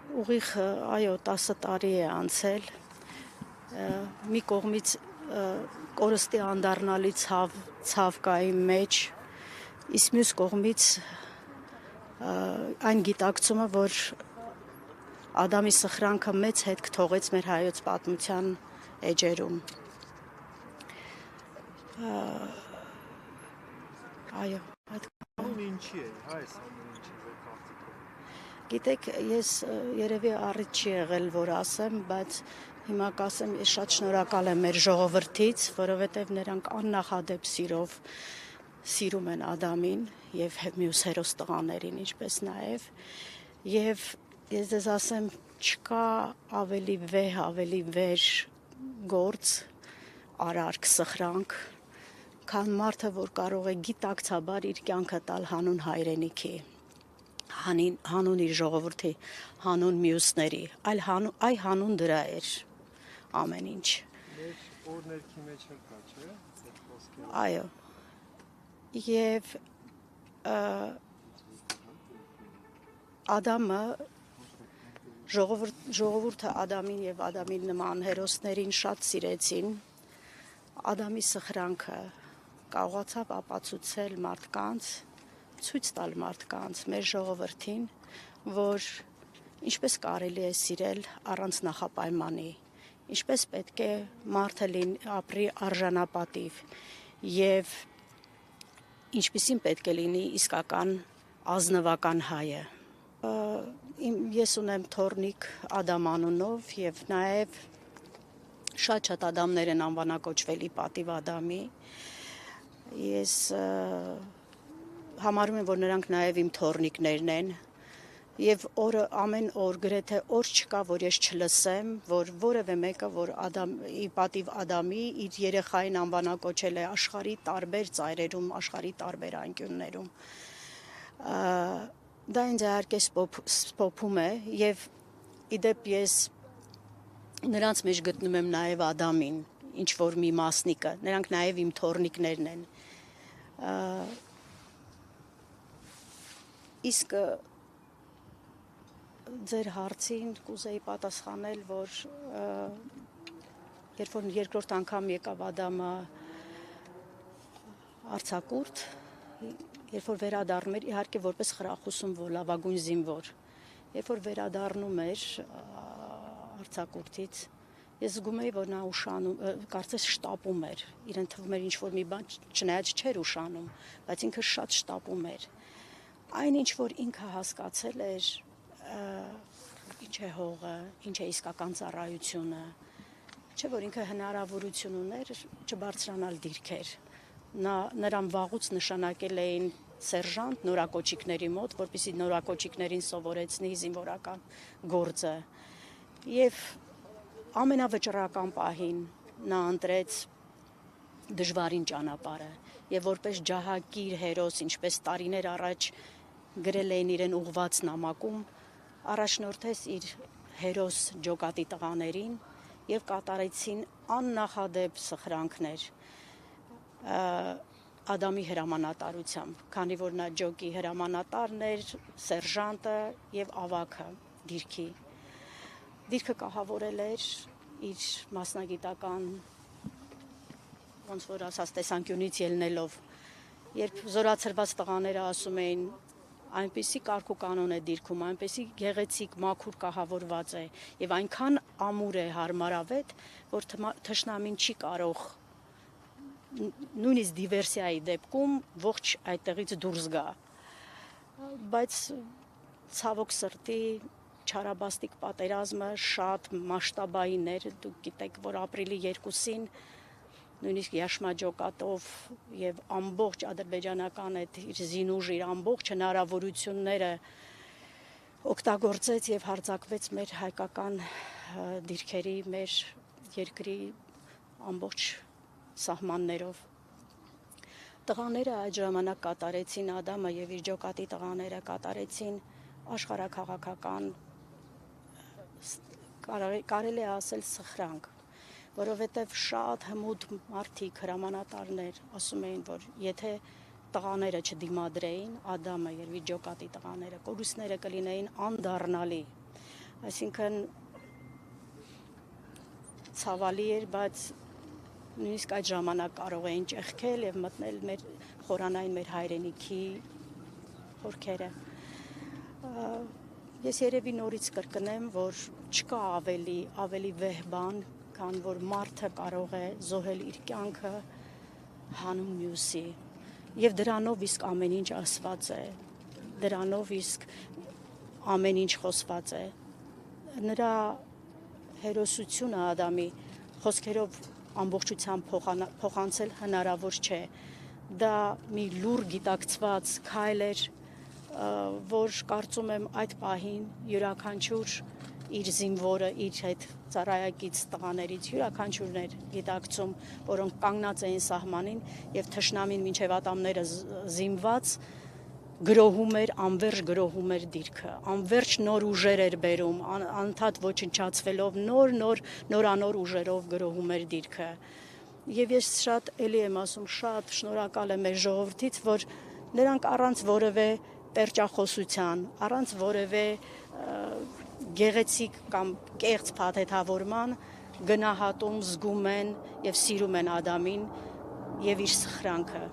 Ուղիղ այո 10 տարի է անցել մի կողմից կորստի անդառնալի ցավ կա իմ մեջ, իսկ մյուս կողմից այն գիտակցումը, որ Ադամի սխրանքը մեծ հետք թողեց մեր հայոց պատմության էջերում։ Այո, Ամեն ինչի է, այս ամեն ինչի ձեր կարծիքով։ Գիտեք, ես երևի առիթ չի եղել, որ ասեմ, բայց հիմա կասեմ, ես շատ շնորհակալ եմ մեր ժողովրդից, որովհետև նրանք աննախադեպ սիրով սիրում են Ադամին եւ մյուս հերոս տղաներին, ինչպես նաեւ, եւ ես ձեզ ասեմ, չկա ավելի վեհ, ավելի վեր գործ, արարք, սխրանք, քան մարդը, որ կարող է գիտակցաբար իր կյանքը տալ հանուն հայրենիքի, հանուն իր ժողովրդի, հանուն մյուսների, այ հանուն դրա էր ամեն ինչ։ Մեր օրներքի մեջ էլ կա, չէ՞, այդ խոսքերը։ Այո։ Եվ Ադամը ժողովուրդը Ադամին եւ Ադամին նման հերոսներին շատ սիրեցին։ Ադամի սխրանքը կարողացավ ապացուցել մարդկանց, ցույց տալ մարդկանց, մեր ժողովրդին, որ ինչպես կարելի է սիրել առանց նախապայմանի, ինչպես պետք է մարդը ապրի արժանապատիվ եւ ինչպիսին պետք է լինի իսկական ազնվական հայը։ Ես ունեմ թոռնիկ Ադամ անունով եւ նաեւ շատ Ադամներ են անվանակոչվել ի պատիվ Ադամի։ Ես համարում եմ, որ նրանք նաեւ իմ թոռնիկներն են եւ ամեն օր գրեթե օր չկա, որ ես չլսեմ, որ որևէ մեկը, որ ի պատիվ Ադամի իր երեխային անվանակոչել է աշխարհի տարբեր ծայրերում, աշխարհի տարբեր անկյուններում։ Դա ինձ իհարկե սփոփում է եւ իդեպ ես նրանց մեջ գտնում եմ նաեւ Ադամին, ինչ որ մի մասնիկը, նրանք նաեւ իմ թոռնիկներն են։ Իսկ ձեր հարցին կուզեի պատասխանել, որ երբ որ երկրորդ անգամ եկավ Ադամը արձակուրդ, երբ որ վերադառնում էր, իհարկե որպես խրախուսում լավագույն զինվոր, երբ որ վերադառնում էր արձակուրդից, ես զգում էի, որ նա ուշանում, կարծես շտապում էր, իրեն թվում էր ինչ-որ մի բան, չնայած չէր ուշանում, բայց ինքը շատ շտապում էր։ Այն ինչ որ ինքը հասկացել էր, ինչ է հողը, ինչ է իսկական ծառայությունը, չէ որ ինքը հնարավորություն ուներ չբարձրանալ դիրքեր։ Նրան վաղուց նշանակել էին սերժանտ նորակոչիկների մոտ, որպեսզի նորակոչիկներին սովորեցնի զինվորական գործը։ Եվ ամենավճռական պահին նա ընտրեց դժվարին ճանապարհը եւ որպես ջահակիր հերոս, ինչպես տարիներ առաջ գրել էին իրեն ուղված նամակում, առաջնորդեց իր հերոս ջոկատի տղաներին եւ կատարեցին աննախադեպ սխրանքներ Ադամի հրամանատարությամբ, քանի որ նա ջոկի հրամանատարն էր, սերժանտը եւ ավագը դիրքի։ Դիրքը կահավորել էր իր մասնագիտական ոնց որ ասած տեսանկյունից ելնելով, երբ զորացրված տղաները ասում էին այնպիսի կարգ ու կանոն է դիրքում, այնպիսի գեղեցիկ մաքուր կահավորված է եւ այնքան ամուր է հարմարավետ, որ թշնամին չի կարող նույնիսկ դիվերսիայի դեպքում ողջ այդտեղից դուրս գա։ Բայց ցավոք սրտի չարաբաստիկ պատերազմը շատ մասշտաբային էր, դուք գիտեք, որ ապրիլի 2-ին նույնիսկ Յաշմաջոկատով եւ ամբողջ ադրբեջանական այդ իր զինուժը, իր ամբողջ հնարավորությունները օգտագործեց եւ հարձակվեց մեր հայկական դիրքերի, մեր երկրի ամբողջ սահմաններով։ Տղաները այդ ժամանակ կատարեցին Ադամը եւ իր ջոկատի տղաները կատարեցին աշխարհաքաղաքական կարելի է ասել սխրանք, որովհետև շատ հմուտ մարդիկ, հրամանատարներ ասում էին, որ եթե տղաները չդիմադրեին, Ադամը եւ իր ջոկատի տղաները, կորուստները կլինեին անդառնալի, Այսինքն ցավալի էր, բայց նույնիսկ այդ ժամանակ կարող էին ճեղքել եւ մտնել մեր խորանային մեր հայրենիքի խորքերը։ Ես երևի նորից կրկնեմ, որ չկա ավելի վեհ բան, քան որ մարդը կարող է զոհել իր կյանքը հանուն մյուսի։ Եվ դրանով իսկ ամեն ինչ ասված է, դրանով իսկ ամեն ինչ խոսված է։ Նրա հերոսությունը Ադամի խոսքերով ամբողջությամբ փոխանցել հնարավոր չէ։ Դա մի լուր գիտակցված քայլ էր, որ կարծում եմ այդ պահին յուրաքանչյուր իր զինվորը, իր հետ ծառայակից տղաներից յուրաքանչյուրն էր գիտակցում, որոնք կանգնած էին սահմանին եւ թշնամին մինչեւ ատամները զինված գրոհում էր, անverջ գրոհում էր դիրքը, անverջ նոր ուժեր էր բերում, անընդհատ ոչնչացվելով նորանոր ուժերով գրոհում էր դիրքը։ Եվ ես շատ էլի եմ ասում, շատ շնորհակալ եմ մեր ժողովրդից, որ նրանք առանց որևէ պերճախոսության, առանց որևէ գեղեցիկ կամ կեղծ փաթեթավորման գնահատում, զգում են եւ սիրում են Ադամին եւ իր սխրանքը։